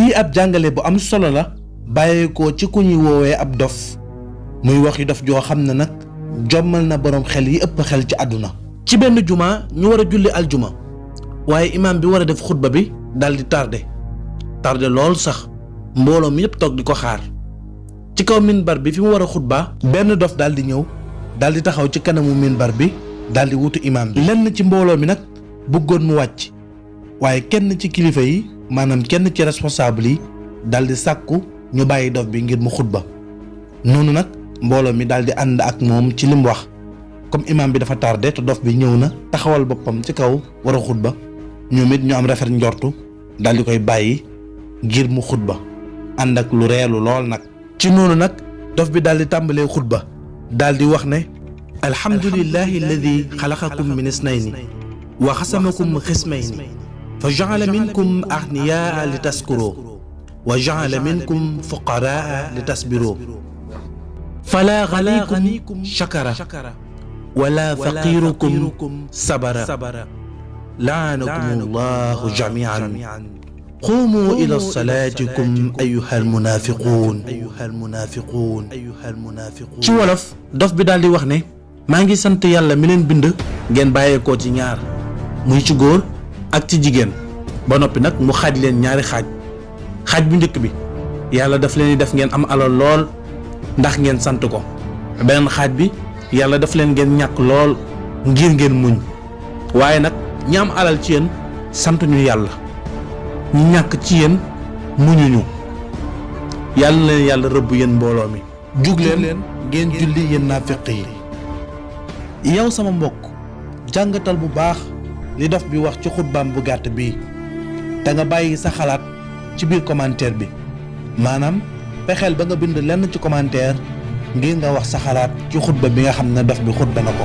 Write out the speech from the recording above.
lii ab jàngale bu am solo la bàyyeekoo ci ku ñuy woowee ab dof muy wax yu dof joo xam ne nag jommal na boroom xel yi ëpp xel ci àdduna. ci benn juma ñu war a julli aljuma waaye imaam bi war a def xutba bi daal di tardé lool sax mbooloo mi yëpp toog di ko xaar ci kaw minbar bi fi mu war a xutba benn dof daal di ñëw daal di taxaw ci kanamu minbar bi daal di wutu imaam bi. lenn ci mbooloo mi nag bëggoon mu wàcc waaye kenn ci kilifa yi maanaam kenn ci responsable yi daal di sàkku ñu bàyyi dof bi ngir mu xutba noonu nag mbooloo mi daal di ànd ak moom ci li mu wax comme imaam bi dafa tardé te dof bi ñëw na taxawal boppam ci kaw war a xutba ñoom it ñu am rafet njortu daal di koy bàyyi ngir mu xutba ànd ak lu reelu lool nag. ci noonu nag dof bi daal di tàmbalee xutba daal di wax ne alhamdulillahi alladi xalaqakum min isnayni wa xasamakum xismayni fa jaala minkum agniyaa li taskuro wa jaala minkum fuqaraa li tasbiro fala ganikum shakara wala faqirukum sabara laanakum allahu jamian qumu ila salaatikum ayuha almunafiquun ci wolof dof bi daal di wax ne maa ngi sant yàlla mi leen bind ngeen bàyyeekoo ci ñaar muy ci góor ak ci jigéen ba noppi nag mu xaaj leen ñaari xaaj bu njëkk bi yàlla daf leen di def ngeen am alal lool ndax ngeen sant ko beneen xaaj bi yàlla daf leen ngeen ñàkk lool ngir ngeen muñ waaye nag ñi am alal ci yéen sant ñu yàlla ñi ñàkk ci yéen muñuñu yàlla leen yàlla rëbb yéen mbooloo mi jug leen ngeen julli yéen naafiq yi yow sama mbokk jàngatal bu baax li dof bi wax ci xutbaam bu gàtt bii te nga bàyyi sa xalaat ci biir commentaire bi maanaam fexeel ba nga bind lenn ci commentaire ngir nga wax sa xalaat ci xutba bi nga xam ne dof bi xutba na ko.